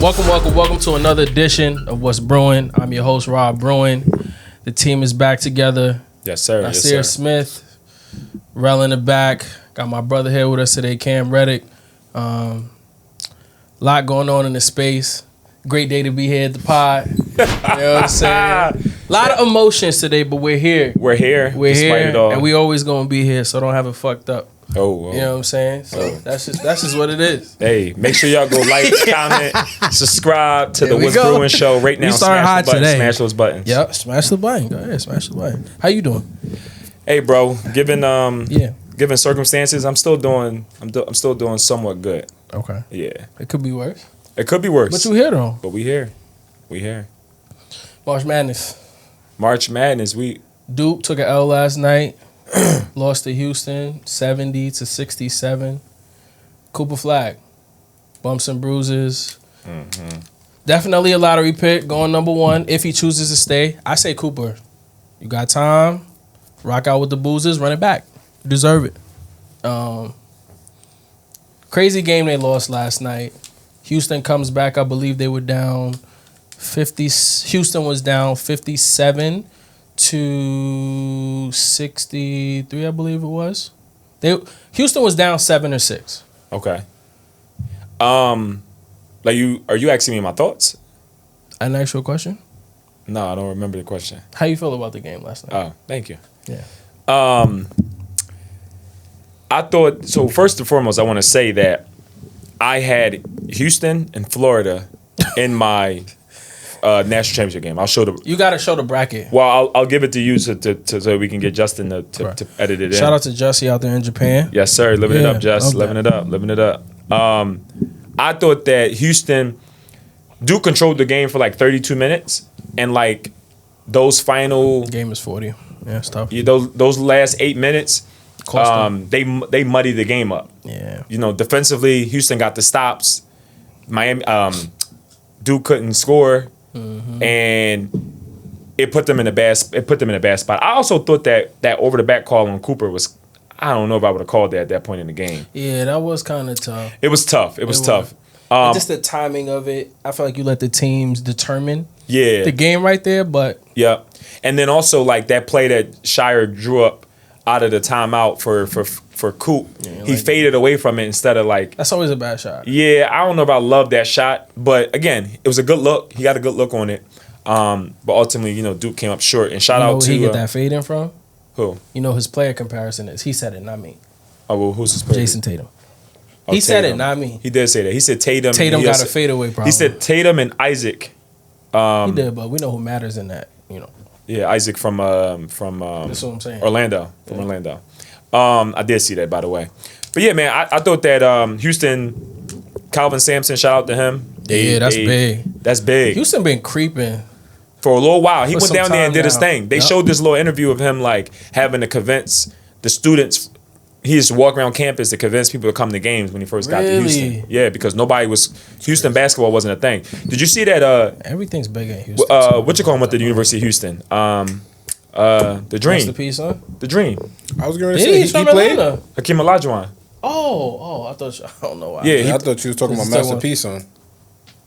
Welcome to another edition of What's Brewing. I'm your host, Rob Bruin. The team is back together. Yes, sir. Nasir Smith, Rel in the back. Got my brother here with us today, Cam Reddick. Lot going on in the space. Great day to be here at the pod. You know what I'm saying? A lot of emotions today, but we're here. We're here. We're it all. here, and we always gonna be here, so don't have it fucked up. Oh. You know what I'm saying? So that's just what it is. Hey, make sure y'all go like, comment, subscribe to the What's Brewing show right now. We started hot today. Smash those buttons. Yep, smash the button. Go ahead, smash the button. How you doing? Hey, bro. Given circumstances, I'm still doing somewhat good. Okay. Yeah. It could be worse. It could be worse. But you here though. But we here. We here. March Madness. Duke took an L last night. Lost to Houston, 70-67. Cooper Flag, bumps and bruises. Mm-hmm. Definitely a lottery pick, going number one if he chooses to stay. I say Cooper, you got time, rock out with the boozers, run it back. You deserve it. Crazy game they lost last night. Houston comes back. I believe they were down 50. Houston was down 57 to 63, I believe it was. Houston was down 7 or 6. Okay. Are you asking me my thoughts? An actual question? No, I don't remember the question. How you feel about the game last night? Oh, thank you. Yeah. I thought so. First and foremost, I want to say that I had Houston and Florida in my national championship game. You got to show the bracket. Well, I'll give it to you so we can get Justin to edit it in. Shout out to Jussie out there in Japan. Yes, sir. Living it up, Just. Living it up. I thought that Duke controlled the game for like 32 minutes, and like those final game is 40. Yeah, it's tough. Those last 8 minutes, they muddied the game up. Yeah. Defensively, Houston got the stops. Miami, Duke couldn't score. Mm-hmm. And it put them in a bad spot. I also thought that over the back call on Cooper was, I don't know if I would have called that at that point in the game. Yeah, that was kind of tough. It was tough. It was tough. Just the timing of it, I feel like you let the teams determine the game right there, but yeah. And then also like that play that Shire drew up out of the timeout for Coop. Yeah, he faded away from it instead of like... That's always a bad shot. Yeah, I don't know if I love that shot. But again, it was a good look. He got a good look on it. But ultimately, Duke came up short. And shout out to... Where he get that fade in from? Who? His player comparison is... He said it, not me. Oh, well, who's his player? Jason Tatum. He said it, not me. He did say that. He said Tatum... Tatum got a fadeaway problem. He said Tatum and Isaac. He did, but we know who matters in that, Yeah, Isaac from That's what I'm saying. Orlando. Orlando. I did see that, by the way. But yeah, man, I thought that Houston, Calvin Sampson, shout out to him. That's big. That's big. Houston been creeping for a little while. He went down there and did his now. thing. They showed this little interview of him like having to convince the students. He used to walk around campus to convince people to come to games when he first got to Houston. Yeah, because Houston basketball wasn't a thing. Did you see that? Everything's big in Houston. What you call him with the University of Houston? The Dream. What's the piece, huh? The Dream. I was going to say, he played? Hakeem Olajuwon. Oh, I don't know why. Yeah, I thought you was talking about Master P, son.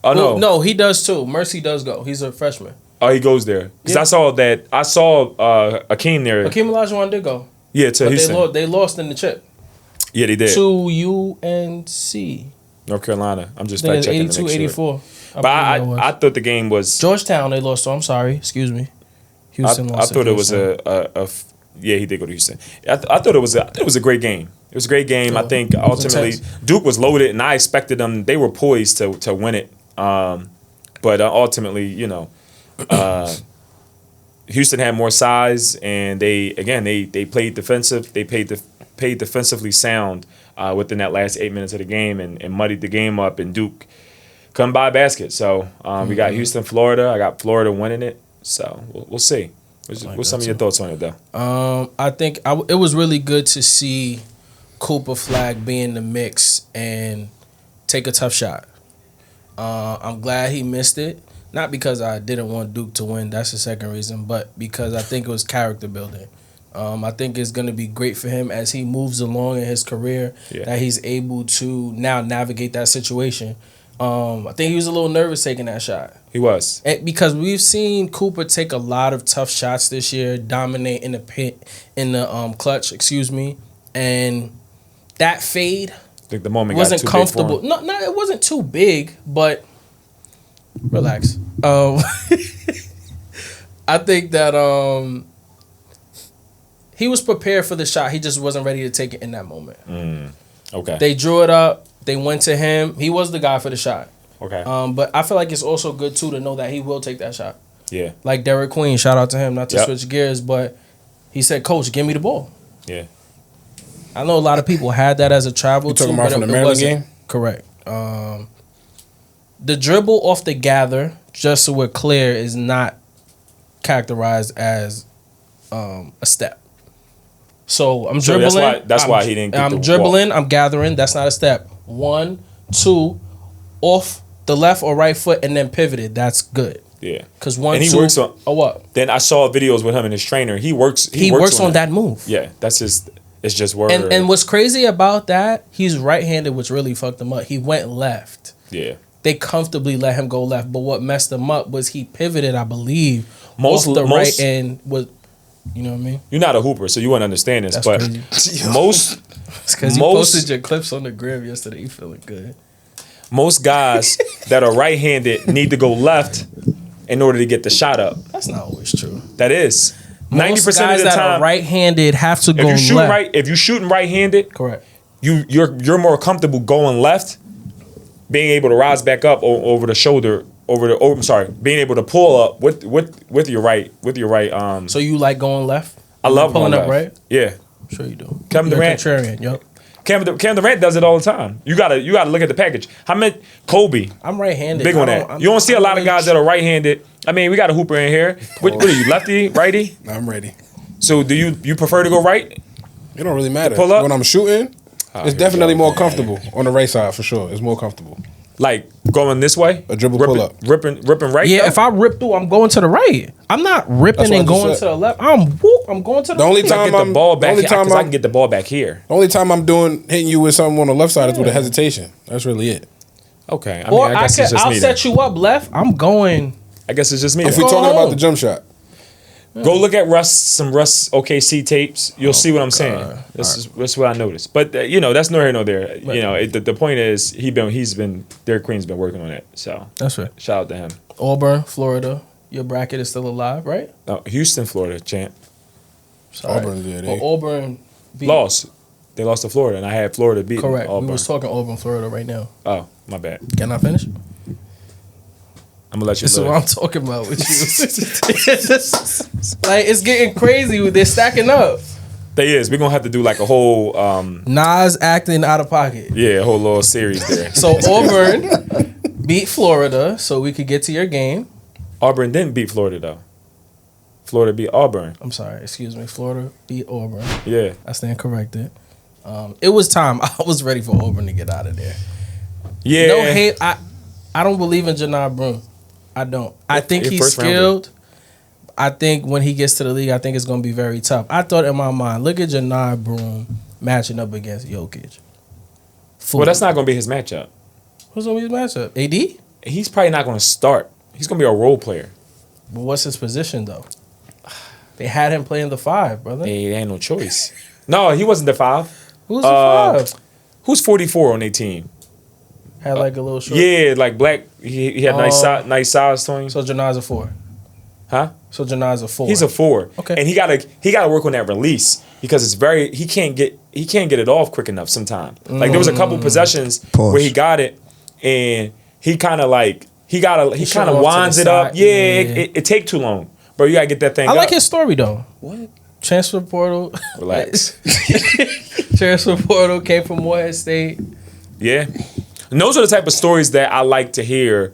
Oh, no. No, he does too. Mercy does go. He's a freshman. Oh, he goes there. Because I saw Hakeem there. Hakeem Olajuwon did go. Yeah, to Houston. They lost in the chip. Yeah, they did. To UNC. North Carolina. I'm just fact checking to make sure. 82-84. But I thought the game was... Georgetown, they lost to. I'm sorry. Excuse me. Houston lost. I thought it was yeah, he did go to Houston. I thought it was a great game. It was a great game. I think ultimately Duke was loaded, and I expected them. They were poised to win it. But ultimately, Houston had more size, and they played defensive. They played defensively sound within that last 8 minutes of the game, and muddied the game up. And Duke couldn't buy a basket. So we got Houston, Florida. I got Florida winning it. So we'll see. What's some of your thoughts on it, though? I think it was really good to see Cooper Flag be in the mix and take a tough shot. I'm glad he missed it. Not because I didn't want Duke to win. That's the second reason. But because I think it was character building. I think it's going to be great for him as he moves along in his career that he's able to now navigate that situation. I think he was a little nervous taking that shot. He was. Because we've seen Cooper take a lot of tough shots this year, dominate in the clutch, and that fade Like the moment wasn't got too comfortable. Big for him. No, it wasn't too big, but relax. I think that he was prepared for the shot. He just wasn't ready to take it in that moment. Okay. They drew it up. They went to him. He was the guy for the shot. Okay. But I feel like it's also good too to know that he will take that shot. Yeah. Like Derek Queen, shout out to him. Not to switch gears, but he said, "Coach, give me the ball." Yeah. I know a lot of people had that as a travel. You talking about from the Maryland game? Correct. The dribble off the gather, just so we're clear, is not characterized as a step. So I'm dribbling. So that's why he didn't get I'm dribbling. Walk. I'm gathering. That's not a step. 1, 2, off the left or right foot, and then pivoted. That's good. Yeah. Because 1, and he 2, works on. Oh, what? Then I saw videos with him and his trainer. He works. He works on that move. Yeah, that's just. It's just word. And what's crazy about that? He's right-handed, which really fucked him up. He went left. Yeah. They comfortably let him go left, but what messed him up was he pivoted, I believe, off the right end was. You know what I mean? You're not a hooper, so you wouldn't understand this. That's but crazy. most, it's because you posted your clips on the gram yesterday. You feeling good? Most guys that are right-handed need to go left in order to get the shot up. That's not always true. That is 90% of the time. That are right-handed have to go left. If you're shooting right-handed, correct. You're more comfortable going left, being able to rise back up over the shoulder. Being able to pull up with your right. So you like going left? I love pulling going up, left. right? Yeah, I'm sure you do. Kevin Durant. Contrarian, yep. Kevin Durant does it all the time. You gotta look at the package. How many Kobe? I'm right-handed. Big on that. You don't see a lot of guys that are right-handed. I mean, we got a hooper in here. What are you, lefty, righty? I'm ready. So do you prefer to go right? It don't really matter. Pull up? When I'm shooting, it's definitely more comfortable on the right side for sure. It's more comfortable. Like going this way? A dribble pull up. Ripping right? Yeah, if I rip through, I'm going to the right. I'm not ripping and going to the left. I'm going to the only right. time I get the ball back here, because I can get the ball back here. The only time I'm hitting you with something on the left side is with a hesitation. That's really it. Okay. I guess it's just I'll me. set you up left. I'm going. I guess it's just me. If we're talking about the jump shot. Go look at Russ OKC tapes. You'll see what I'm saying. That's what I noticed. But that's nor here nor there. Right. The point is Derek Queen's been working on it. So that's right. Shout out to him. Auburn, Florida. Your bracket is still alive, right? No, Houston, Florida, champ. Sorry. Auburn lost. They lost to Florida, and I had Florida beat. Correct. Auburn. We was talking Auburn, Florida right now. Oh, my bad. Can I finish? I'm gonna let you. This is what I'm talking about with you. Like it's getting crazy. They're stacking up. They is. We're gonna have to do like a whole Nas acting out of pocket. Yeah, a whole little series there. So Auburn beat Florida, so we could get to your game. Auburn didn't beat Florida though. Florida beat Auburn. I'm sorry, excuse me. Florida beat Auburn. Yeah, I stand corrected. It was time. I was ready for Auburn to get out of there. Yeah. No hate. I don't believe in Janai Broome. I don't. I think he's skilled. I think when he gets to the league, I think it's going to be very tough. I thought in my mind, look at Janai Broome matching up against Jokic. Well, that's not going to be his matchup. Who's going to be his matchup? AD? He's probably not going to start. He's going to be a role player. But what's his position, though? They had him playing the 5, brother. Hey, ain't no choice. No, he wasn't the 5. Who's the 5? Who's 44 on their team? Had like a little short. Yeah, like black. He had nice size to him. So Janai's a 4. Huh? So Janai's a 4. He's a 4. Okay. And he gotta work on that release because it's he can't get it off quick enough sometimes. Like there was a couple possessions where he got it and he kind of winds it up. Yeah, it take too long. Bro, you gotta get that thing. I like his story though. What? Transfer portal. Relax. Transfer portal came from Morehead State. Yeah. And those are the type of stories that I like to hear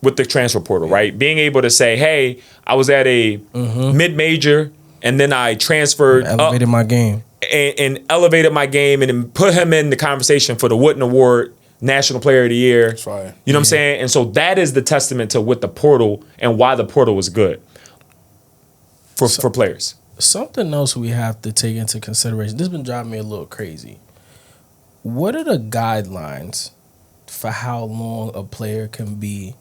with the transfer portal, right? Being able to say, hey, I was at a mid-major and then I transferred elevated my game. And elevated my game and then put him in the conversation for the Wooden Award National Player of the Year. That's right. You know what I'm saying? And so that is the testament to what the portal and why the portal was good for players. Something else we have to take into consideration. This has been driving me a little crazy. What are the guidelines for how long a player can be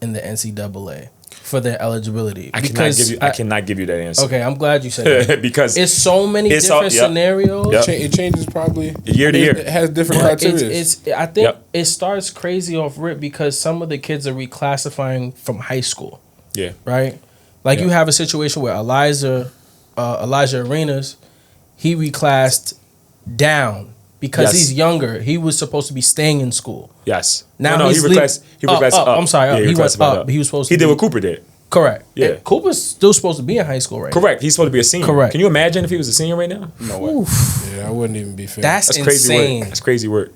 in the NCAA for their eligibility? I cannot give you that answer. Okay, I'm glad you said that. Because it's so many different scenarios. Yep. It changes probably year to year. It has different criteria. I think it starts crazy off rip because some of the kids are reclassifying from high school. Yeah. Right? Like you have a situation where Elijah Arenas, he reclassed down because he's younger. He was supposed to be staying in school. Yes. Now he regressed up. I'm sorry. Yeah, he went up. He was supposed to He did what Cooper did. Correct. Yeah. And Cooper's still supposed to be in high school right now. Correct. He's supposed to be a senior. Correct. Can you imagine if he was a senior right now? No way. Yeah, I wouldn't even be fair. That's crazy insane. work. That's crazy work.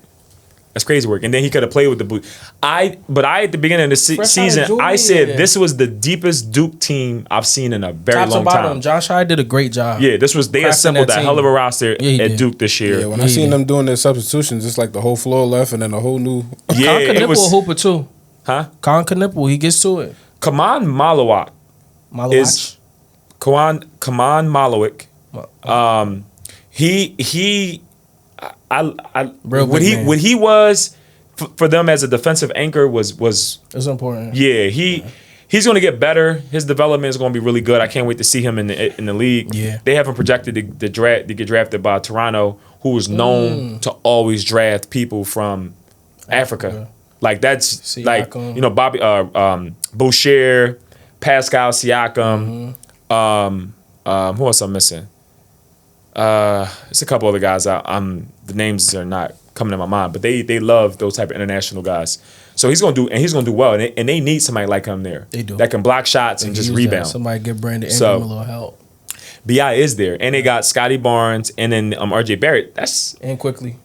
That's crazy work. And then he could have played with the Blue. But I at the beginning of the season, I said this was the deepest Duke team I've seen in a very long time. Josh High did a great job. Yeah, they assembled a hell of a roster at Duke this year. Yeah, when I seen them doing their substitutions, it's like the whole floor left and then a whole new. Yeah, Con Knipple a hooper too. Huh? Con Knipple, he gets to it. Kaman Malawak. Kaman Malawik. What he was for them as a defensive anchor was it's important. Yeah, he's going to get better. His development is going to be really good. I can't wait to see him in the league. Yeah, they have him projected to get drafted by Toronto, who is known to always draft people from Africa. Like that's Siakam. Bobby Boucher, Pascal Siakam. Who else I'm missing? It's a couple other guys. The names are not coming to my mind, but they love those type of international guys. So he's gonna do well, and they need somebody like him there. They do. That can block shots and just rebound. Somebody give Brandon Ingram a little help. Bi is there, and they got Scotty Barnes, and then RJ Barrett. And quickly.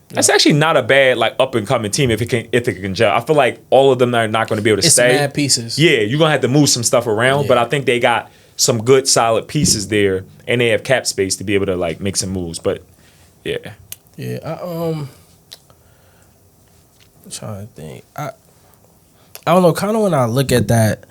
That's actually not a bad up and coming team if it can gel. I feel like all of them are not going to be able to stay. It's mad pieces. Yeah, you're gonna have to move some stuff around, but I think they got some good solid pieces there, and they have cap space to be able to make some moves. But yeah, I'm trying to think. I don't know. Kind of when I look at that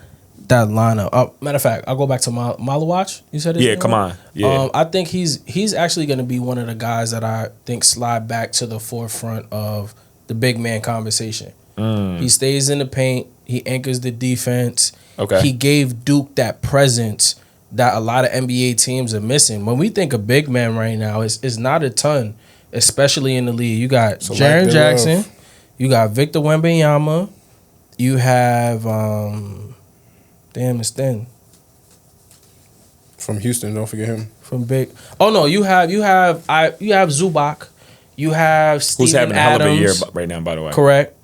lineup. Matter of fact, I'll go back to Malawach. You said it. Come on. Yeah. I think he's actually going to be one of the guys that I think slide back to the forefront of the big man conversation. He stays in the paint. He anchors the defense. Okay. He gave Duke that presence that a lot of NBA teams are missing. When we think of big men right now, it's not a ton, especially in the league. You got Jaren Jackson. You got Victor Wembanyama. You have it's thin. From Houston, don't forget him. From big. Oh no, you have Zubac. You have Steven who's having Adams. a hell of a year right now, by the way. Correct.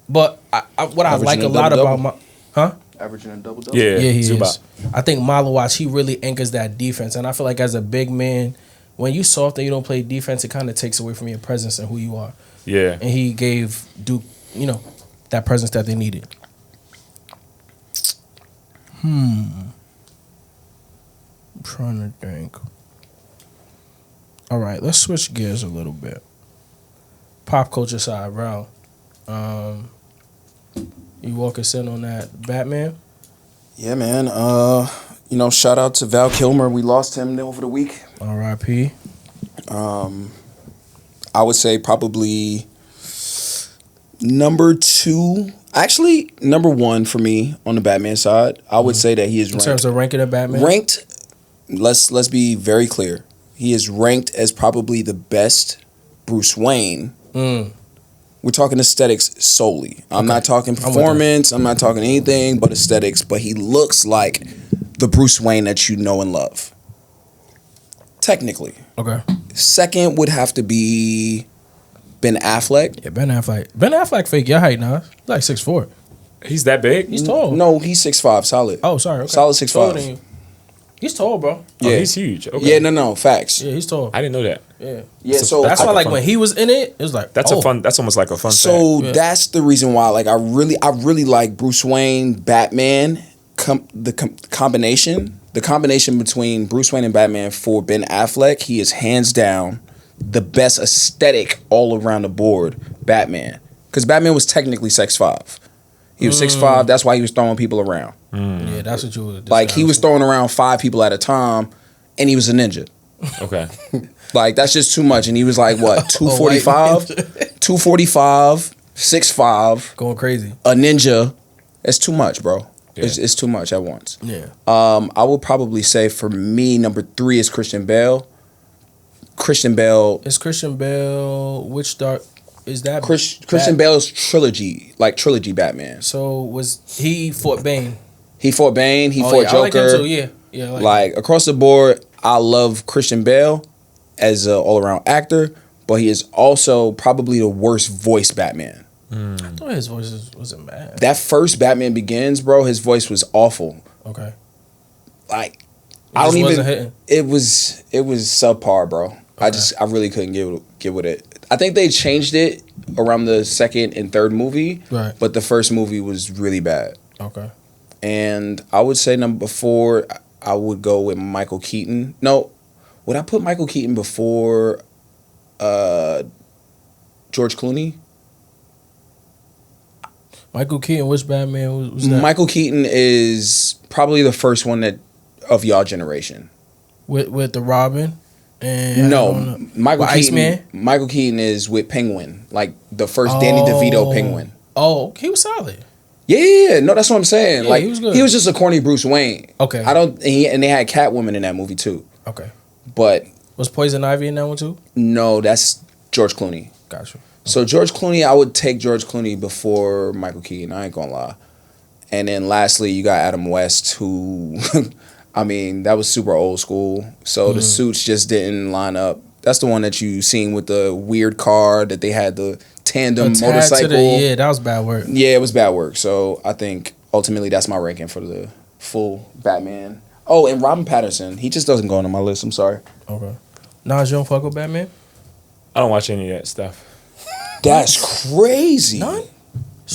But what I like a lot about averaging a double-double. Yeah, he Zubac. is. I think Malawach, he really anchors that defense, and I feel like as a big man, when you soft and you don't play defense, it kind of takes away from your presence and who you are. Yeah, and he gave Duke, that presence that they needed. I'm trying to think. All right, let's switch gears a little bit. Pop culture side, bro. You walk us in on that Batman? Yeah, man. Shout out to Val Kilmer. We lost him over the week. R.I.P. I would say probably number 2. Actually, number 1 for me on the Batman side. I would say that he is ranked. In terms of ranking a Batman? Ranked, let's be very clear. He is ranked as probably the best Bruce Wayne. We're talking aesthetics solely. I'm not talking performance. I'm not talking anything but aesthetics. But he looks like the Bruce Wayne that you know and love. Technically. Okay. Second would have to be Ben Affleck. Yeah, Ben Affleck. Ben Affleck fake your height now. He's like 6'4". He's that big? He's tall. No, he's 6'5", solid. Oh, sorry. Okay. Solid 6'5". He's tall, bro. Yeah, he's huge. Okay. Yeah, no, facts. Yeah, he's tall. I didn't know that. Yeah. So that's why, when he was in it, it was like that's almost like a fun. So that's the reason why, I really like Bruce Wayne, Batman, the combination between Bruce Wayne and Batman for Ben Affleck. He is hands down the best aesthetic all around the board. Batman, because Batman was technically 6'5". He was 6'5". That's why he was throwing people around. Yeah, that's what you would. He was throwing around 5 people at a time, and he was a ninja. Okay. Like, that's just too much. And he was like, what, 245? 245, 6'5", Going crazy. a ninja. It's too much, bro. Yeah. It's too much at once. Yeah. I would probably say for me, number 3 is Christian Bale. Christian Bale. Is Christian Bale which dark is that Christian Bale's trilogy Batman. So he fought Bane. He fought Bane. He fought Joker. I like him too. Yeah. Yeah. I Like across the board, I love Christian Bale as an all around actor, but he is also probably the worst voice Batman. I thought his voice wasn't bad. That first Batman Begins, bro, his voice was awful. Okay. Like I don't even. Wasn't hitting. It was subpar, bro. Okay. I really couldn't get with it. I think they changed it around the second and third movie, right? But the first movie was really bad. Okay. And I would say number 4, I would go with Michael Keaton. No, would I put Michael Keaton before George Clooney? Michael Keaton, which Batman was that? Michael Keaton is probably the first one of y'all generation. With the Robin? And no, Michael Keaton. Iceman? Michael Keaton is with Penguin, like the first Danny DeVito Penguin. Oh, he was solid. Yeah, no, that's what I'm saying. Yeah, like he was good. He was just a corny Bruce Wayne. Okay. And they had Catwoman in that movie too. Okay. But was Poison Ivy in that one too? No, that's George Clooney. Gotcha. So George Clooney, I would take George Clooney before Michael Keaton. I ain't gonna lie. And then lastly, you got Adam West, who, I mean, that was super old school. So the suits just didn't line up. That's the one that you seen with the weird car that they had the tandem motorcycle. Yeah, that was bad work. Yeah, it was bad work. So I think ultimately that's my ranking for the full Batman. Oh, and Robin Pattinson. He just doesn't go on my list. I'm sorry. Okay. Nas, you don't fuck with Batman? I don't watch any of that stuff. That's crazy. None?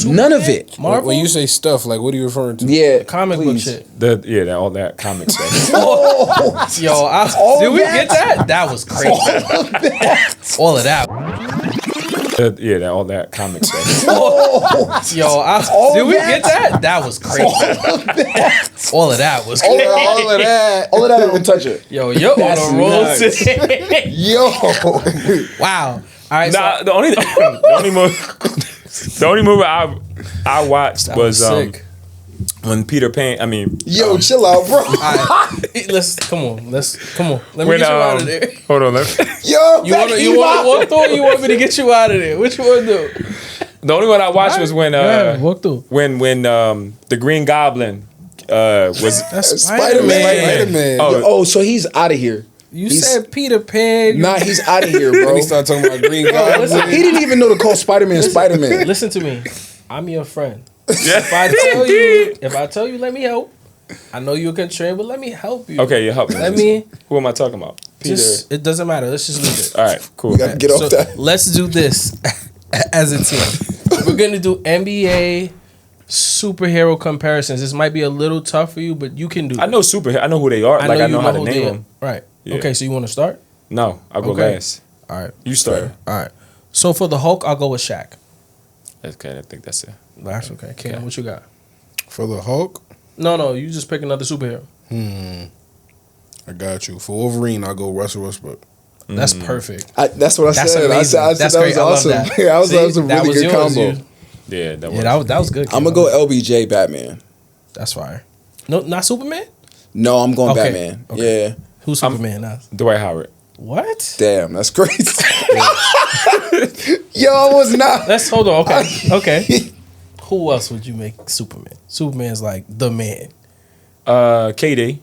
None of it. Marvel? When you say stuff, like what are you referring to? Yeah, comic book shit. All that comic stuff. Did we get that? That was crazy. All of that. All that comic stuff. Did we get that? That was crazy. All of that was crazy. All of that. All of that, I don't touch it. Yo, on a roll today. Yo. Wow. All right. Nah, the only movie I watched was when Peter Pan. I mean, chill out, bro. Come on. Let me get you out of there. Hold on, you want to walk through? Or you want me to get you out of there? Which one do? The only one I watched was when walk through. when the Green Goblin was that's Spider-Man. Oh, so he's out of here. He's said Peter Pan. Nah, he's out of here, bro. He started talking about Green Goblin. He didn't even know to call Spider-Man Spider-Man. Listen to me. I'm your friend. If I tell you, let me help. I know you're constrained, but let me help you. Okay, you help me. Who am I talking about? Peter. It doesn't matter. Let's just leave it. All right, cool. We gotta get off that. Let's do this as a team. We're gonna do NBA superhero comparisons. This might be a little tough for you, but you can do it. I know who they are. I know how to name them. Right. Yeah. Okay, so you want to start? No, I'll go last. All right. You start. All right. So for the Hulk, I'll go with Shaq. Okay, I think that's it. That's okay. Cam, what you got? For the Hulk? No, you just pick another superhero. I got you. For Wolverine, I'll go Russell Westbrook. That's perfect. That's what I said. Amazing. I said that was awesome. That was a really good combo. Yeah, that was good. I'm gonna go LBJ Batman. That's fire. No, not Superman? No, I'm going Okay. Batman. Okay. Yeah. Who's Superman now? Dwight Howard. What? Damn, that's crazy. Yo, I was not. Let's hold on. Okay. Who else would you make Superman? Superman's like the man. KD.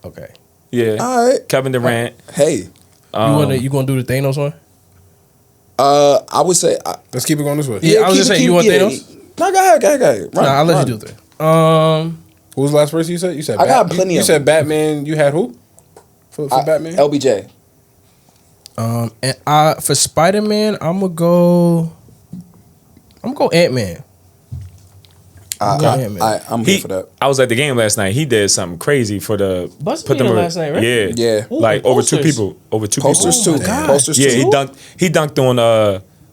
Okay. Yeah. All right. Kevin Durant. Hey. You gonna do the Thanos one? I would say. Let's keep it going this way. Yeah, I was just saying. You want Thanos? No, go ahead. Nah, I'll let you do it. Who was the last person you said? You said I got plenty You of said Batman. You had who? For Batman? LBJ. And for Spider-Man, I'm gonna go Ant-Man. I'm here for that. I was at the game last night. He did something crazy for the last night, right? Yeah, Yeah. Ooh, like over two posters. people. Posters Oh too. my God. Posters Yeah, too. he dunked on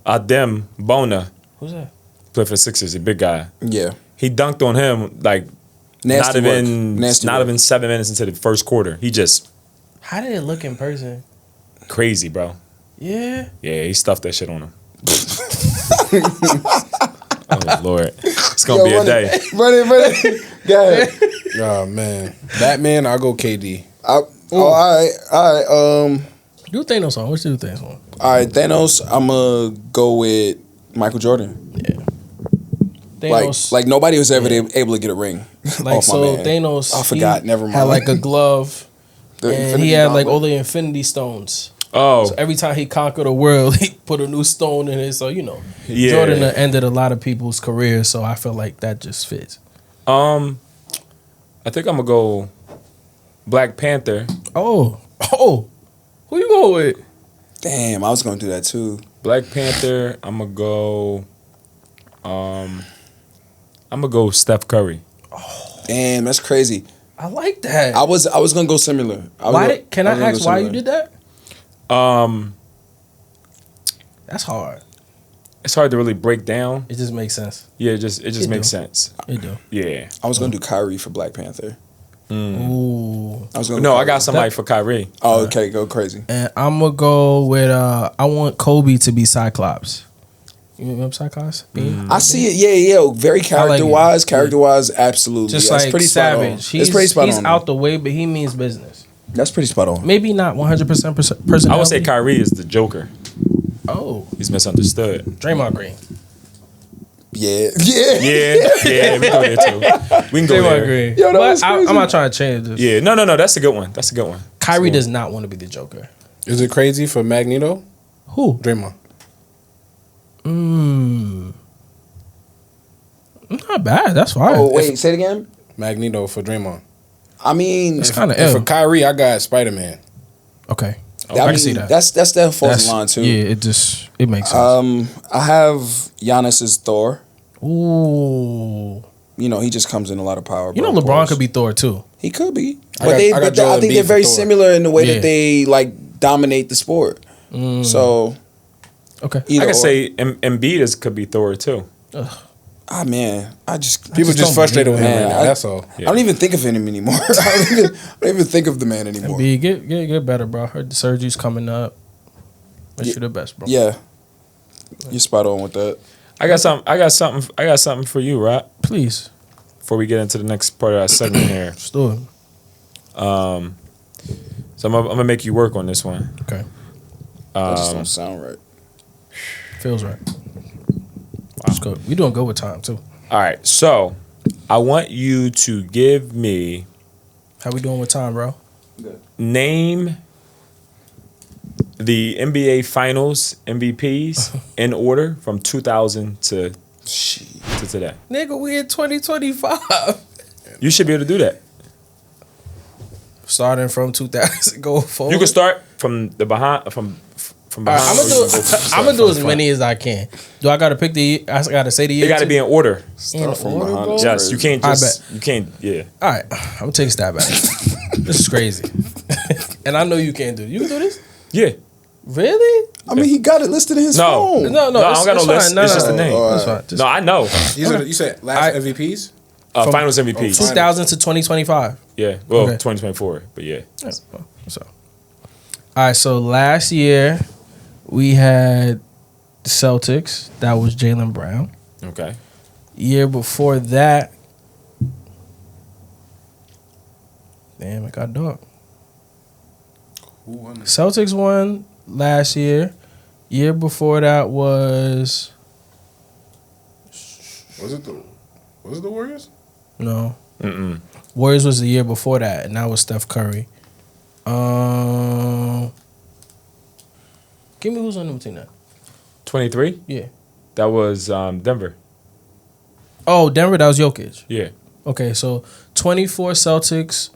Adem Bona, Who's that? play for Sixers, a big guy. Yeah. He dunked on him like Nasty not work. even Nasty not work. even 7 minutes into the first quarter. He just How did it look in person? Crazy, bro. Yeah. Yeah, he stuffed that shit on him. Oh Lord, it's gonna be a day. Run it. Go ahead. Oh man, Batman. I'll go KD. All right. Do Thanos on. What's do Thanos on? All right, Thanos. I'm gonna go with Michael Jordan. Yeah. Thanos. Like nobody was ever able to get a ring. Like off so, my man. Thanos. I forgot. Never mind. Had like a glove, and Infinity he had like Gauntlet. all the Infinity Stones. Oh, So every time he conquered a world, he put a new stone in it. So Yeah. Jordan ended a lot of people's careers. So I feel like that just fits. I think I'm gonna go Black Panther. Oh, who you going with? Damn, I was gonna do that too. Black Panther. I'm gonna go. I'm gonna go Steph Curry. Damn, that's crazy. I like that. I was gonna go similar. Can I ask why you did that? That's hard. It's hard to really break down. It just makes sense. Yeah, it just makes sense. It do. Yeah. I was gonna do Kyrie for Black Panther. Ooh. I was gonna. No, do I got Kyrie. somebody for Kyrie. Oh, okay, go crazy. And I'm gonna go with I want Kobe to be Cyclops. You remember Cyclops? I see it. Yeah. Very character wise. Absolutely. Just That's like pretty spot on. Savage. It's pretty spot he's on. out the way, but he means business. That's pretty spot on. Maybe not 100% personality. I would say Kyrie is the Joker. Oh, He's misunderstood. Draymond Green. Yeah. Yeah, we go there too. We can go Draymond there. Green. Yo, that But was crazy. I'm not trying to change this. Yeah, no, that's a good one. That's a good one. Kyrie does not want to be the Joker. Is it crazy for Magneto? Who? Draymond. Not bad. That's fine. Oh wait, say it again. Magneto for Draymond. I mean, It's kind of And for ill. Kyrie, I got Spider-Man. Okay. I I mean, can see that. That's that falls in line too. Yeah, it makes sense. I have Giannis as Thor. Ooh. He just comes in a lot of power. You know bro, of LeBron course. could be Thor too. He could be, I but got Joel I think Embiid they're very for Thor. similar in the way Yeah. that they like dominate the sport. So Okay. either I could or. say Embiid could be Thor too. Man, I just People just don't frustrated with him believe it. right now. Man, That's all. I don't even think of him anymore. I don't even think of the man anymore. B, get better, bro. Heard the surgery's coming up. Wish you the best, bro. Yeah, you're spot on with that. I got something for you, right? Please. Before we get into the next part of our segment here. Let's do it. So I'm gonna make you work on this one. Okay. That just don't sound right. Feels right. Let's go. We doing good with time too. All right, so I want you to give me How we doing with time, bro? name the NBA Finals MVPs in order from 2000 to today. Nigga, we in 2025. You should be able to do that. Starting from 2000, go forward. You can start from the behind from All right, behind. I'm gonna do as many as I can. Do I gotta pick the? I gotta say the year. They got to be in order. in from order, behind. bro. Yes, you can't I just you can't. Yeah, All right, I'm gonna take a stab at it. This is crazy, and I know you can't do it. You can do this? yeah. Really? I mean, he got it listed in his No. phone. No, No, I it's, don't got no it's list. fine. No, It's no, just the no. name. It's fine. Just No, I know. You said last MVPs? From- Finals MVPs. 2000 to 2025. Yeah, well, Okay. 2024, but yeah. So, all right. So last year we had the Celtics. That was Jaylen Brown. Okay. Year before that, damn, it got dark. Who won? Celtics won last year. Year before that was Was it the Warriors? no. Mm-mm. Warriors was the year before that, and that was Steph Curry. Give me who's on the team now. 23. Yeah. That was Denver. Oh, Denver. That was Jokic. Yeah. Okay, so 24 Celtics,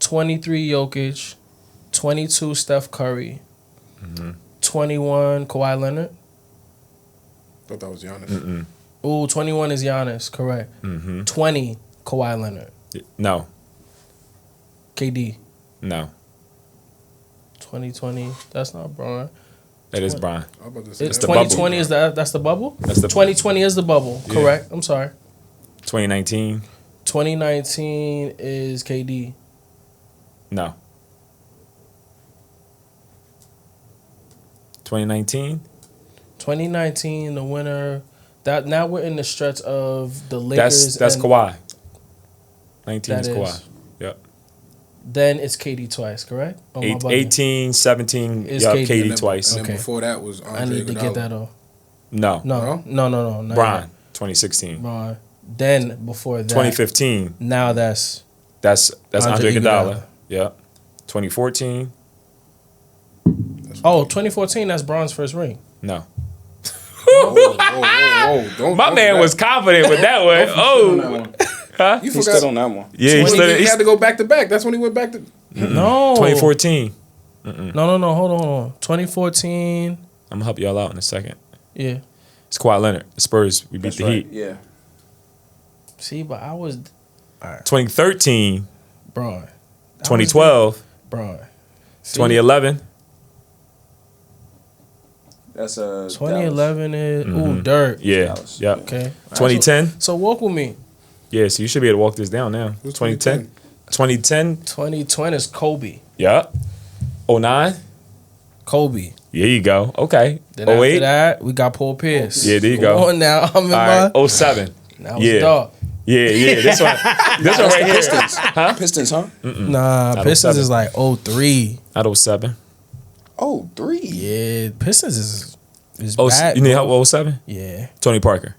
23 Jokic, 22 Steph Curry, 21 Kawhi Leonard. Thought that was Giannis. Mm-mm. Ooh, 21 is Giannis, correct. 20 Kawhi Leonard. No. KD. No. 2020. That's not Bron. That is Brian. I'm about to say It's the 2020 is that's the bubble? That's the 2020 is the bubble. Yeah. Correct. I'm sorry. 2019. 2019 is KD. No. 2019. 2019, the winner. That now we're in the stretch of the Lakers. That's and Kawhi. 19 is that Kawhi. is. Yep. Then it's KD twice, correct? Oh, my bugging. 18, 17. Is Yup, KD. KD twice. And then Okay. before that was Andre I need to get that off. No. No. not Bron, yet. 2016. Bron. Then before that, 2015. Now that's That's Andre Iguodala. Iguodala. Yep. 2014. 2014. That's Bron's first ring. No. Whoa. Don't, My man was confident with that one. Huh? You He forgot. stood on that one. Yeah, He had to go back to back. That's when he went back to. No. 2014. No. Hold on. 2014. I'm gonna help y'all out in a second. Yeah. It's Kawhi Leonard. The Spurs. We beat That's the right. Heat. Yeah. See, but I was 2013. Bron. 2012. Bron. See, 2011. That's 2011 is Dirk. Yeah. Dallas. Yep. Okay. 2010. So walk with me. Yeah, so you should be able to walk this down now. Who's 2010. 2010. 2020 is Kobe. Yep. 09. Kobe. There you go. Okay. Then after 08. that, we got Paul Pierce. Yeah, there you Come go. on now. I'm in All right. 07. That was Yeah. dark. Yeah. This one right here. Pistons. Pistons, huh? Nah, Not Pistons 07. is like 03. Not 07. Oh, 3. Yeah, Pistons is Oh, bad. you need bro. help with 07? Yeah. Tony Parker.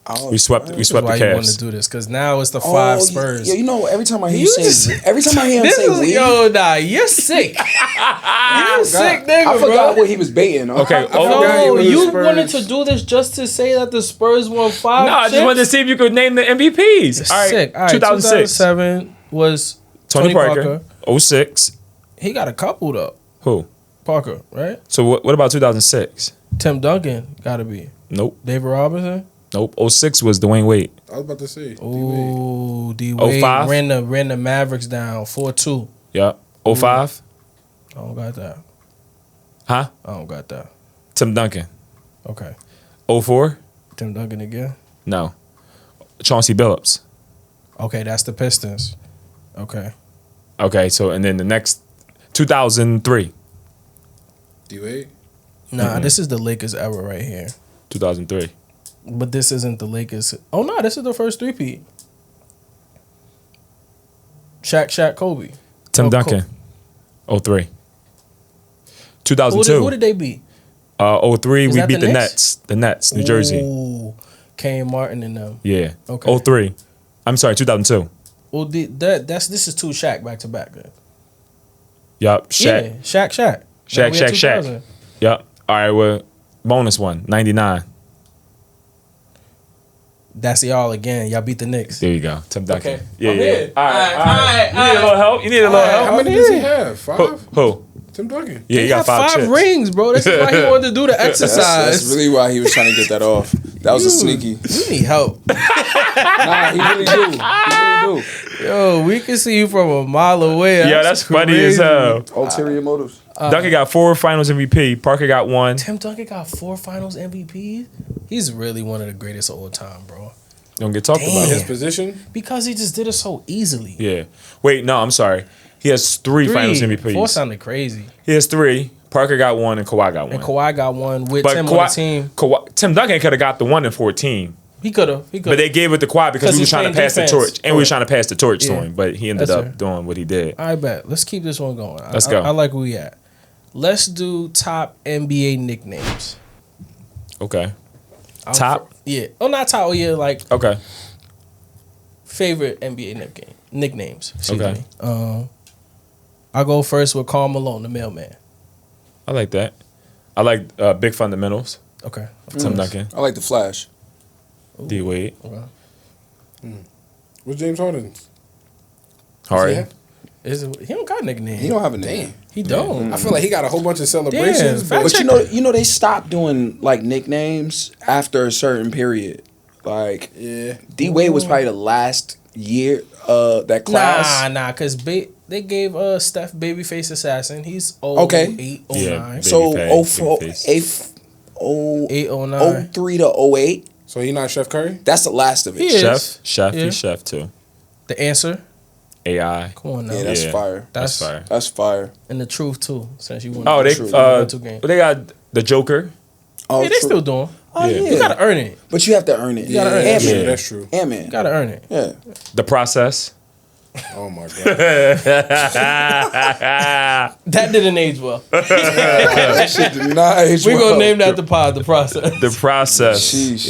Oh, We swept That's the why you want to Cavs. do this, because now it's the five Spurs. Yeah, you know, every time I hear You you say, just- every time I hear him This say is, we, you're sick. You're a sick nigga, I forgot bro. what he was baiting. Okay. forgot he No, was you Spurs. wanted to do this just to say that the Spurs won 5 No, I just wanted to see if you could name the MVPs. All right. Sick. All right, 2006. 2007 was Tony Parker. 06. He got a couple, though. Who? Parker, right? So what about 2006? Tim Duncan, got to be. Nope. David Robinson. Nope. 06 was Dwayne Wade. I was about to say. Ooh, D-Wade 05? ran the Mavericks down 4-2. Yep. 05. I don't got that. Huh? I don't got that. Tim Duncan. Okay. 04. Tim Duncan again. No. Chauncey Billups. Okay, that's the Pistons. Okay. Okay. So and then the next 2003. D-Wade. Nah, this is the Lakers era right here. 2003. But this isn't the Lakers. Oh, no, this is the first three-peat. Shaq, Kobe. Tim Oh, Duncan. 03. Who 2002. did they beat? 03 Is we that beat the the Knicks? Nets. The Nets, New Jersey. Ooh, Kane Martin and them. Yeah. Okay. 03. I'm sorry, 2002. Well, this is two Shaq back to back. Then. Yup. Shaq. Yeah, Shaq. Now we at 2000. Yup. All right, well, bonus one. 99. That's y'all again. Y'all beat the Knicks. There you go. Tim Duncan. Okay. Yeah, I'm yeah. in. All right. All right, You need a little help? You need a little help? How many does he have? 5? Who? Tim Duncan. Yeah, He you got got 5 chips. rings, bro. This is why he wanted to do the exercise. That's really why he was trying to get that off. That was a sneaky. You need help. Nah, he really do. He really do. Yo, we can see you from a mile away. Yeah, that's funny as crazy. hell. Ulterior motives. Duncan got 4 Finals MVP. Parker got 1. Tim Duncan got 4 Finals MVPs. He's really one of the greatest of all time, bro. Don't get talked about. His position. Because he just did it so easily. Yeah. Wait, no, I'm sorry. He has 3 Finals MVPs. 4 sounded crazy. He has 3. Parker got 1 and Kawhi got 1. And Kawhi got one with But Tim on the team. Tim Duncan could have got the 1 in 14. He could have. But they gave it to Kawhi because we were he's trying to playing pass the defense. torch. And we were trying to pass the torch to Yeah. him. But he ended Yes, up sir. doing what he did. I bet. Let's keep this one going. Let's go. I like where we at. Let's do top NBA nicknames. Okay. Top? Yeah. Oh, not top. Oh, yeah. Like Okay. favorite NBA nicknames. Excuse Okay. me. I'll go first with Karl Malone, the mailman. I like that. I like Big Fundamentals. Okay. Tim Duncan. I like the Flash. D Wade. What's James Harden's? Harden. He don't got a nickname. He don't have a name. He don't. I feel like he got a whole bunch of celebrations. Damn, but fact But you know they stopped doing like nicknames after a certain period. Like yeah, D Wade was probably the last year that class. Nah, because they gave Steph Babyface Assassin. He's old. Okay. 8, Yeah, 09. So Babyface. 8, 09. 03 to 08. So he not Chef Curry? That's the last of it. He is. Chef. Yeah. He's chef too. The answer. AI. Come on now. Yeah, that's fire. That's fire. That's fire. And the truth too. Since you won. Oh, they game. they got the Joker. Oh, Yeah, they still doing. Oh, yeah. You gotta earn it. But you have to earn it. You gotta earn it. Ant-Man. Yeah, that's true. Ant-Man. You gotta earn it. Yeah. The Process. Oh my god. That didn't age well. That shit did not age We're well. gonna name that the pod, the process. The Process. Sheesh.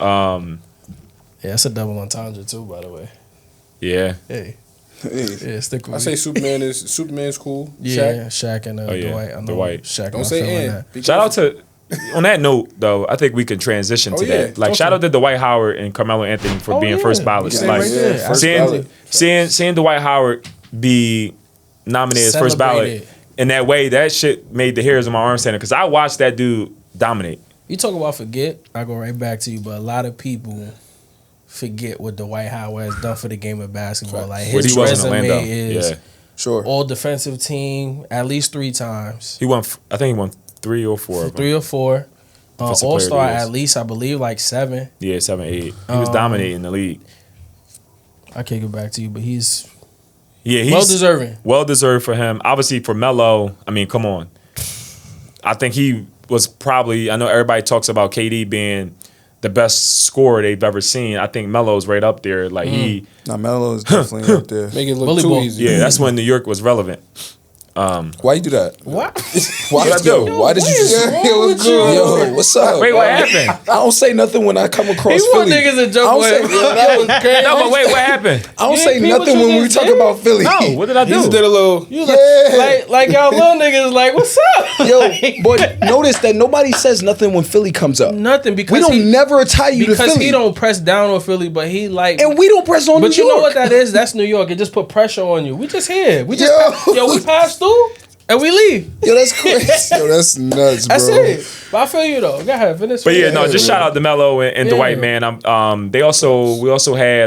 Yeah. Um, Yeah, it's a double entendre too, by the way. yeah. Hey. Hey. Yeah, stick with I me. say Superman's cool. Yeah, Shaq and yeah, Dwight. I know Dwight. Shaq. Don't not say feeling Ant. that. Shout out to. On that note, though, I think we can transition to yeah. that. Like, shout out to Dwight Howard and Carmelo Anthony for being first ballot. Yeah, Like, right there. first ballot. seeing Dwight Howard be nominated as first ballot Celebrated. in that way, that shit made the hairs on my arm stand up because I watched that dude dominate. You talk about forget, I go right back to you, but a lot of people forget what Dwight Howard has done for the game of basketball. Like When his he was in resume Orlando, is yeah, Sure. all defensive team at least 3 times. he won. I think he won 3 or 4 of them. 3 or 4. Defensive All player star of the year. at least, I believe, like 7. Yeah, 7, 8. He was dominating the league. I can't get back to you, but he's Yeah, he's well deserving. Well deserved for him. Obviously for Melo, I mean, come on. I think he was probably. I know everybody talks about KD being the best scorer they've ever seen. I think Melo's right up there. Like he. Nah, Melo is definitely up there. Make it look Bully too ball. easy. Yeah, that's when New York was relevant. Why you do that? What? Why What'd I do? Why did you What is just? wrong Yo, with what's you? good? Yo, what's up? Wait, what happened? I don't say nothing when I come across He want Philly. niggas to I joke don't with say, him. that was crazy. No, but wait, what happened? I don't You say ain't peep what nothing you when we just talk did? about Philly. No, what did I He just do? did a little. You Yeah. like y'all little niggas like, what's up? Yo, but notice that nobody says nothing when Philly comes up. Nothing because We don't he, never tie you to because Philly. he don't press down on Philly, but he like and we don't press on But New you know York. what that is? That's New York. It just put pressure on you. We just here. We just Yo. we pass through and we leave. Yo, that's crazy. Yo, that's nuts, bro. That's it. But I feel you though. Go ahead, finish. But yeah, no, just shout out to Melo and Yeah. Dwight, man. We also had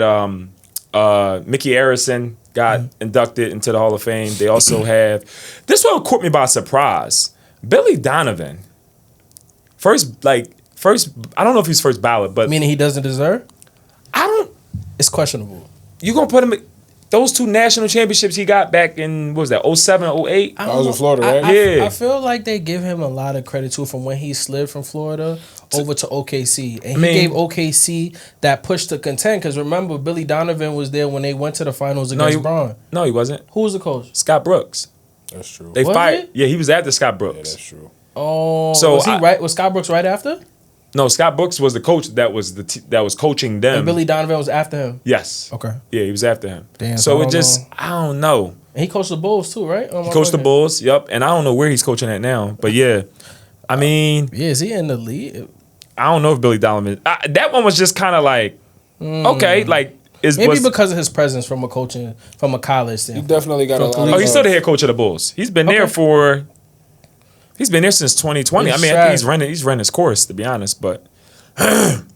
Mickey Arison got inducted into the Hall of Fame. They also have this one caught me by surprise. Billy Donovan. First, I don't know if he's first ballot, but Meaning he doesn't deserve? I don't. It's questionable. You gonna put him? Those 2 national championships he got back in what was that 07 or 08? I I don't was in know. Florida, right? Yeah. I feel like they give him a lot of credit too from when he slid from Florida over to OKC. And he mean- gave OKC that push to contend. Because remember, Billy Donovan was there when they went to the finals No, against Braun. No, he wasn't. Who was the coach? Scott Brooks. That's true. They Was fired. he? Yeah, he was after Scott Yeah, Brooks. that's true. Oh, So was he I- right? Was Scott Brooks right after? No, Scott Brooks was the coach that was that was coaching them. And Billy Donovan was after him. Yes. Okay. Yeah, he was after him. Damn, so so I it don't just know. I don't know. And he coached the Bulls too, right? Oh, He coached the okay. Bulls. Yep. And I don't know where he's coaching at now. But yeah, I mean, Yeah, is he in the league? I don't know if Billy Donovan. That one was just kind of like okay, like Maybe because of his presence from a college He standpoint. definitely got a lot. Oh, he's still the head coach of the Bulls. He's been there Okay. He's been there since 2020. He's I mean, I think trash. he's running his course to be honest. But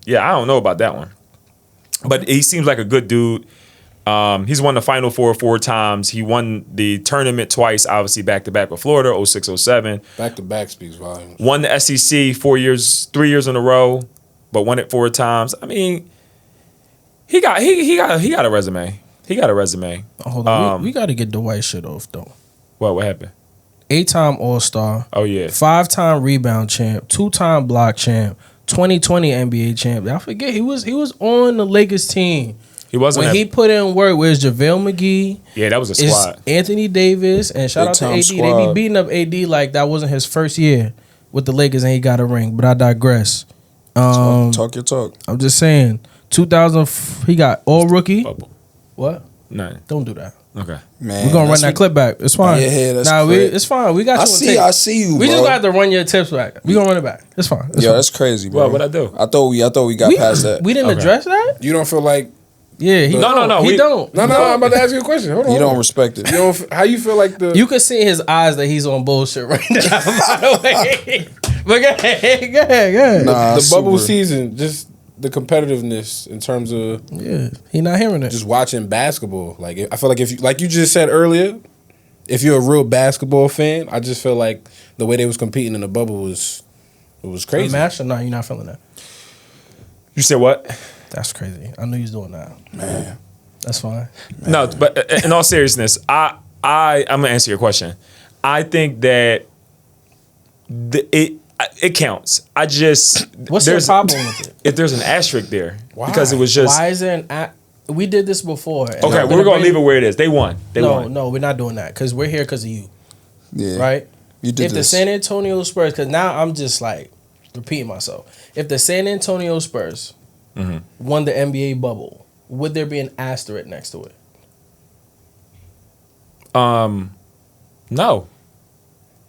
yeah, I don't know about that one. But he seems like a good dude. He's won the Final Four times. He won the tournament twice, obviously back to back with Florida, 06, 07. Back to back speaks volumes. Won the SEC 3 years in a row, but won it 4 times. I mean, he got a resume. He got a resume. Hold on, we got to get Dwight shit off though. What happened? 8-time All-Star, Oh yeah. 5-time rebound champ, 2-time block champ, 2020 NBA champ. I forget he was on the Lakers team He wasn't. when he put in work. Where's JaVale McGee? Yeah, that was a It's squad. Anthony Davis, and shout out to Big-time AD. They be squad. beating up AD like that wasn't his first year with the Lakers, and he got a ring. But I digress. Talk your talk. I'm just saying, 2000 he got all rookie. Bubble. What? None. Don't do that. Okay. Man, We're gonna run that's that what- clip back. It's fine. Yeah, that's nah, correct. it's fine. We got you. I see you, We bro. just gonna have to run your tips back. We gonna run it back. It's fine. It's Yo, fine. that's crazy, bro. Well, what'd I do? I thought we got we, past that. We didn't Okay. address that. You don't feel like Yeah, he No, don't. no, He we- don't. no. I'm about to ask you a question. Hold on. You don't respect it. You don't. How you feel like the? You can see in his eyes that he's on bullshit right now. By the way, but go ahead. Nah, the bubble super. season, just the competitiveness in terms of Yeah, he not hearing it. just watching basketball. Like I feel like if you, like you just said earlier, if you're a real basketball fan, I just feel like the way they was competing in the bubble was crazy. Mash or nah, you're not feeling that. You said what? That's crazy. I knew he was doing that. Man. That's fine. No, but in all seriousness, I'm gonna answer your question. I think that it counts. What's your problem with it? If there's an asterisk there, Why? because it was just Why is there we did this before. okay. We're gonna leave it where it is. They won. They won. No, we're not doing that because we're here because of you, Yeah. right? You did If the this. San Antonio Spurs, because now I'm just like repeating myself. If the San Antonio Spurs won the NBA bubble, would there be an asterisk next to it? No.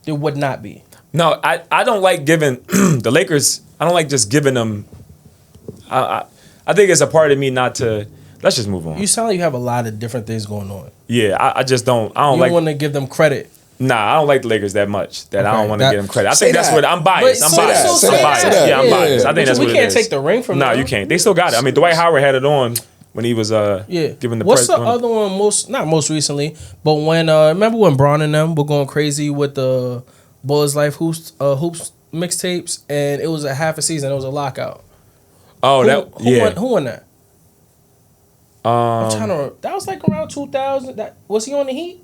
There would not be. No, I don't like giving the Lakers. I don't like just giving them. I think it's a part of me not to. Let's just move on. You sound like you have a lot of different things going on. Yeah, I just don't. I don't You like. don't want to give them credit. Nah, I don't like the Lakers that much. That I Okay, don't want to that- give them credit. I Say think that's that. what I'm biased. But I'm so- biased. so I'm say biased. that. Yeah, I'm Yeah. biased. I think that's We what it can't is. take the ring from No, them. you can't. They still got it. I mean, Dwight Howard had it on when he was giving the What's press. the other one? Not most recently, but when remember when Braun and them were going crazy with the Bullets Life hoops mixtapes, and it was a half a season. It was a lockout. Oh, Who won that? I'm trying to. That was like around 2000. Was he on the Heat?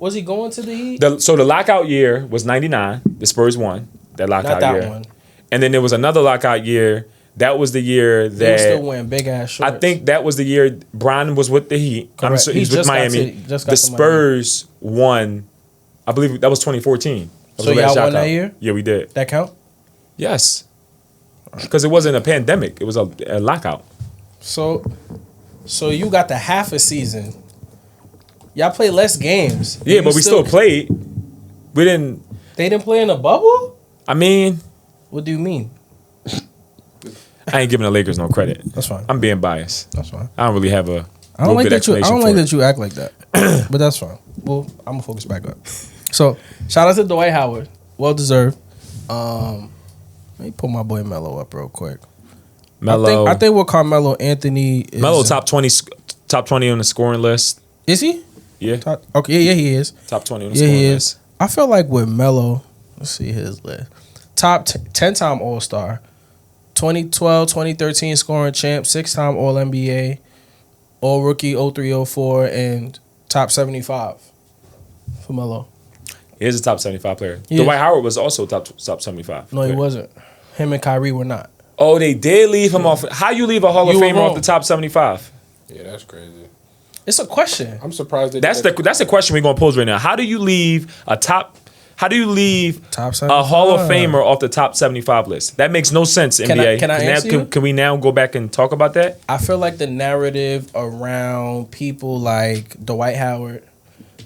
Was he going to the Heat? So the lockout year was '99. The Spurs won that lockout Not that year. one. And then there was another lockout year. That was the year They were still that wearing big ass shorts. I think that was the year Bron was with the Heat. Correct. So He he's with just got Miami. just got The to Miami. Spurs won. I believe that was 2014. That was So the last y'all won lockout. that year? Yeah, we did. that count. Yes. Because it wasn't a pandemic. It was a lockout. So you got the half a season. Y'all play less games. Yeah, You but we still played. We didn't. They didn't play in a bubble. I mean, What do you mean? I ain't giving the Lakers no credit. That's fine. I'm being biased. That's fine. I don't really have a. I don't real like good that you. I explanation don't for like it. that you act like that. But that's fine. Well, I'm gonna focus back up. So shout out to Dwight Howard. Well deserved. Let me pull my boy Melo up real quick. Melo. I think with Carmelo Anthony is Melo top 20 on the scoring list. Is he? Yeah, Okay, yeah, he is. top 20 on the Yeah, scoring he list. is. I feel like with Melo, let's see his list. Top 10-time All-Star, 2012, 2013 scoring champ, 6-time All-NBA, All-Rookie 03-04, and top 75 for Melo. He is a top 75 player. Yeah. Dwight Howard was also top 75. No, he player. wasn't. Him and Kyrie were not. Oh, they did leave him off. How you leave a Hall of You were Famer wrong. off the top 75? Yeah, that's crazy. It's a question. I'm surprised they That's the question we're gonna pose right now. How do you leave Top a 75. Hall of Famer off the top 75 list? That makes no sense, NBA. can I Now, answer you? can we now go back and talk about that? I feel like the narrative around people like Dwight Howard,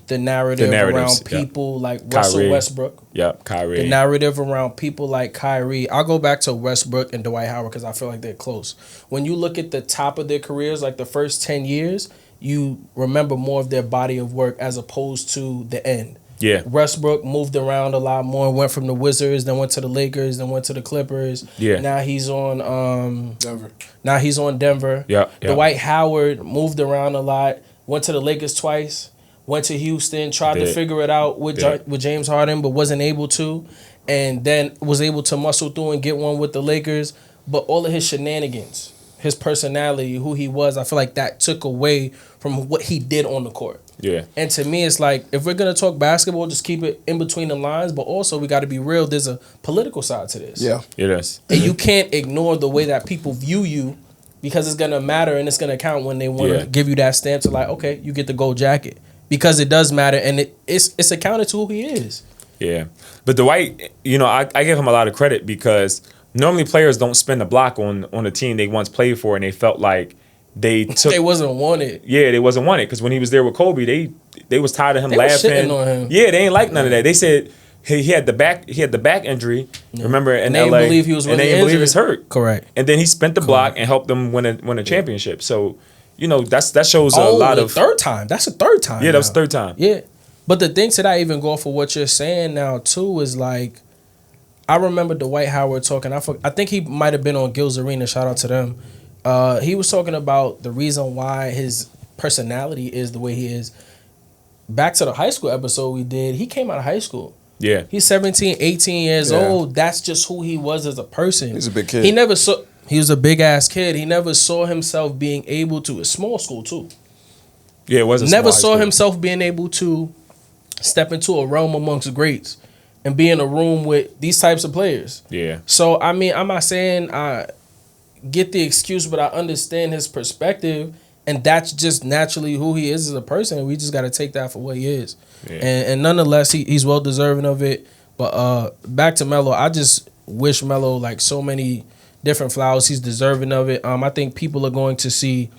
the narrative narratives, around yeah. people like Russell Kyrie. Westbrook, Yep, the Kyrie. narrative around people like Kyrie. I'll go back to Westbrook and Dwight Howard because I feel like they're close. When you look at the top of their careers, like the first 10 years, you remember more of their body of work as opposed to the end. Yeah, Westbrook moved around a lot more, went from the Wizards, then went to the Lakers, then went to the Clippers. Yeah. Now he's on Denver. now he's on Denver. Yeah, yeah. Dwight Howard moved around a lot, went to the Lakers twice, went to Houston, tried to Did. figure it out with Did. with James Harden, but wasn't able to, and then was able to muscle through and get one with the Lakers. But all of his shenanigans, his personality, who he was, I feel like that took away from what he did on the court. yeah. And to me, it's like, if we're going to talk basketball, just keep it in between the lines. But also, we got to be real. There's a political side to this. Yeah. It is. And you can't ignore the way that people view you because it's going to matter and it's going to count when they want to Yeah. give you that stamp to like, okay, you get the gold jacket. Because it does matter and it's accounted to who he is. Yeah, but Dwight, I give him a lot of credit because normally players don't spend a block on a team they once played for, and they felt like they took. They wasn't wanted. Yeah, they wasn't wanted because when he was there with Kobe, they was tired of him They was laughing. shitting on him. Yeah, they ain't like none of that. They said he had the back injury. Remember in And they LA, didn't believe he was and really they didn't believe injured. he was hurt. Correct. And then he spent the block and helped them win a championship. So that shows a lot the of third time. That's the third time. Yeah, that was now. the third time. Yeah. But the thing to that, even go for what you're saying now too, is like, I remember Dwight Howard talking. I think he might have been on Gil's Arena. Shout out to them. He was talking about the reason why his personality is the way he is. Back to the high school episode we did, he came out of high school. Yeah. He's 17, 18 years Yeah. old. That's just who he was as a person. He's a big kid. He was a big ass kid. He never saw himself being able to. It's small school too. Yeah, it was a never small high saw school. himself being able to step into a realm amongst greats and be in a room with these types of players. Yeah. So, I mean, I'm not saying I get the excuse, but I understand his perspective, and that's just naturally who he is as a person, and we just got to take that for what he is. Yeah. And nonetheless, he's well deserving of it. But back to Melo, I just wish Melo like so many different flowers. He's deserving of it. I think people are going to see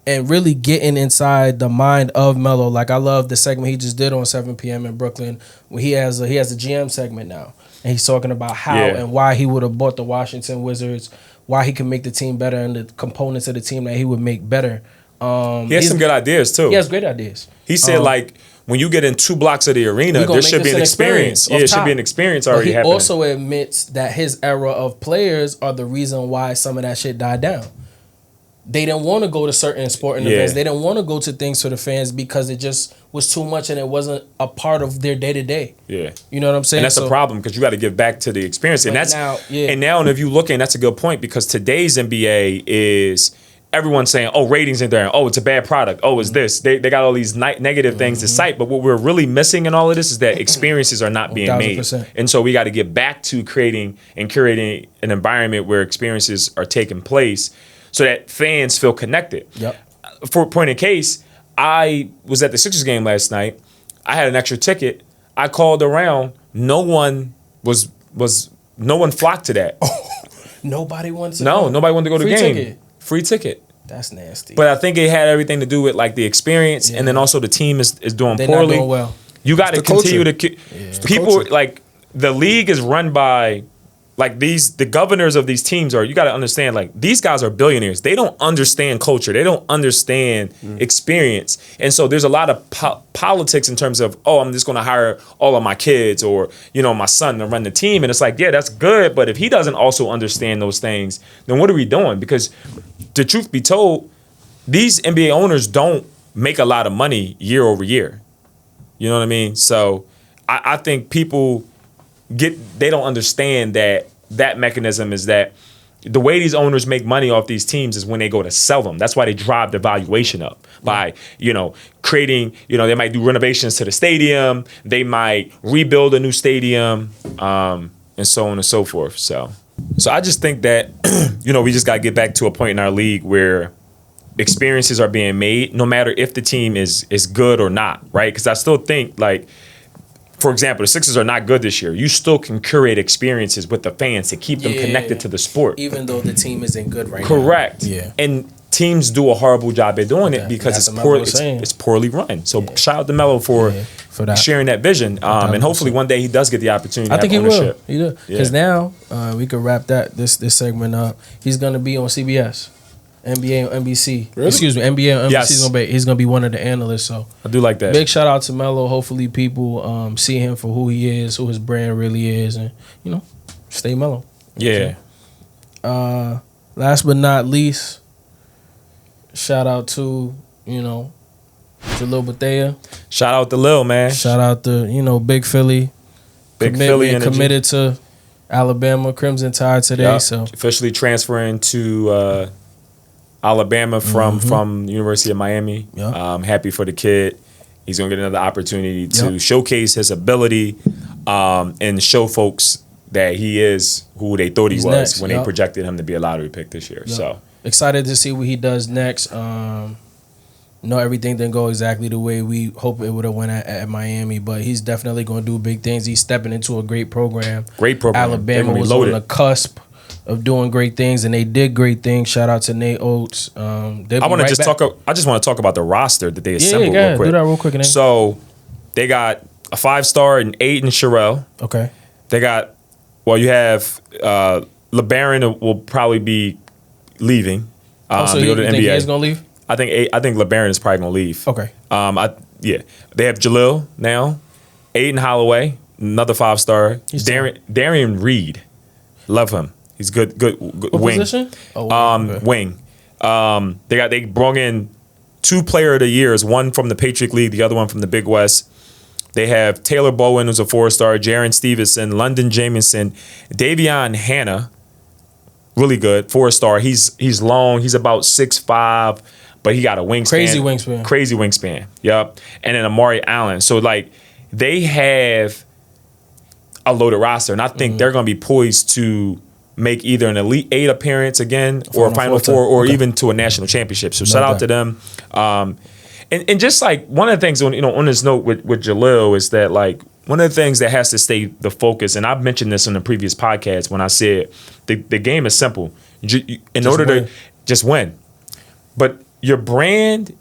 and really getting inside the mind of Melo. Like, I love the segment he just did on 7 p.m. in Brooklyn, where he has a GM segment now, and he's talking about how and why he would have bought the Washington Wizards, why he can make the team better, and the components of the team that he would make better. He has some good ideas too. He has great ideas. He said like, when you get in 2 blocks of the arena, there should be an experience. Yeah, it should be an experience already happening. He also admits that his era of players are the reason why some of that shit died down. They didn't want to go to certain sporting events. They didn't want to go to things for the fans because it just was too much and it wasn't a part of their day to day. Yeah, you know what I'm saying. And that's the problem because you got to give back to the experience. And that's now, and if you look, and that's a good point because today's NBA is. Everyone's saying, oh, ratings ain't there. Oh, it's a bad product. Oh, it's this. They got all these negative things to cite. But what we're really missing in all of this is that experiences are not being 1,000%. made. And so we got to get back to creating and curating an environment where experiences are taking place so that fans feel connected. Yep. For a point in case, I was at the Sixers game last night. I had an extra ticket. I called around. No one flocked to that. Nobody wants to nobody wanted to go to the game. Ticket. Free ticket. That's nasty. But I think it had everything to do with like the experience, and then also the team is doing They're poorly. not doing well. You got to continue to people culture. like the league is run by like the governors of these teams are. You got to understand like these guys are billionaires. They don't understand culture. They don't understand experience, and so there's a lot of politics in terms of I'm just going to hire all of my kids or my son to run the team, and it's like that's good, but if he doesn't also understand those things, then what are we doing? Because the truth be told, these NBA owners don't make a lot of money year over year. You know what I mean? So I think people they don't understand that mechanism is that the way these owners make money off these teams is when they go to sell them. That's why they drive the valuation up by, creating, they might do renovations to the stadium. They might rebuild a new stadium, and so on and so forth. So I just think that, we just got to get back to a point in our league where experiences are being made, no matter if the team is good or not, right? Because I still think, like, for example, the Sixers are not good this year. You still can curate experiences with the fans to keep them connected to the sport. Even though the team isn't good right now. Correct. Yeah. And teams do a horrible job at doing it because it's poorly run. So shout out to Melo for that. Sharing that vision. And hopefully one day he does get the opportunity to have ownership. He will. Because now we could wrap this segment up. He's going to be on CBS. NBA on NBC. Really? Excuse me, NBA on NBC. Yes. He's gonna be one of the analysts. So I do like that. Big shout out to Melo. Hopefully people see him for who he is, who his brand really is, and stay Melo. Yeah. Last but not least, shout out to Lil Bethea. Shout out to Lil, man. Shout out to Big Philly. Philly energy. Committed to Alabama Crimson Tide today. Yep. So officially transferring to Alabama from University of Miami. Yep. Happy for the kid. He's gonna get another opportunity to showcase his ability and show folks that he is who they thought he was next. when they projected him to be a lottery pick this year. So excited to see what he does next. Everything didn't go exactly the way we hope it would have went at Miami, but he's definitely going to do big things. He's stepping into a great program. Alabama was on the cusp of doing great things, and they did great things. Shout out to Nate Oates. I just want to talk about the roster that they assembled real quick. Do that real quick. Nate. So they got a 5-star in Aiden Sherrill. Okay. They got you have LeBaron will probably be leaving. So to you go to the think NBA. he's gonna leave? I think LeBaron is probably gonna leave. Okay. They have Jalil now, Aiden Holloway, another 5-star. Darian Reed, love him. He's good what wing. Position? Wing. They brought in 2 player of the years, one from the Patriot League, the other one from the Big West. They have Taylor Bowen, who's a 4-star, Jaren Stevenson, London Jamison, Davion Hannah, really good, 4-star. He's long. He's about 6'5", but he got a wingspan. Crazy wingspan. Yep. And then Amari Allen. So, like, they have a loaded roster, and I think they're going to be poised to make either an Elite 8 appearance again or a Final Four or even to a national championship. So, shout out to them. And just, like, one of the things, on this note with Jahlil is that, like, one of the things that has to stay the focus, and I've mentioned this in the previous podcast when I said the game is simple. In order to just win. But your brand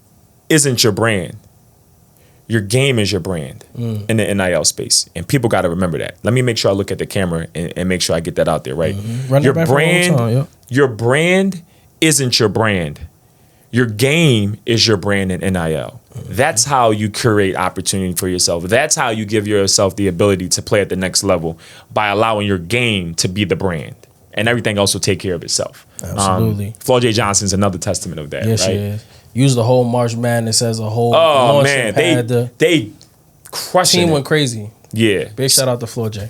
isn't your brand. Your game is your brand in the NIL space. And people got to remember that. Let me make sure I look at the camera and make sure I get that out there, right? Your brand isn't your brand. Your game is your brand in NIL. That's how you curate opportunity for yourself. That's how you give yourself the ability to play at the next level by allowing your game to be the brand. And everything else will take care of itself. Absolutely. Flo J. Johnson's another testament of that. Yes, right? she is. Use the whole March Madness as a whole. Oh, man. They crushed it. Team went crazy. Yeah. Big shout out to Flo J.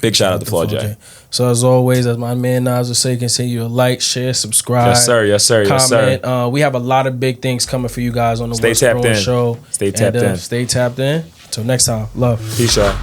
Big shout out to Flo J. So, as always, as my man Nas would say, continue to like, share, subscribe. Yes, sir. Yes, sir. Comment. Yes, sir. We have a lot of big things coming for you guys on the Stay West tapped Pro in. Show. Stay tapped in. Stay tapped in. Until next time. Love. Peace, y'all.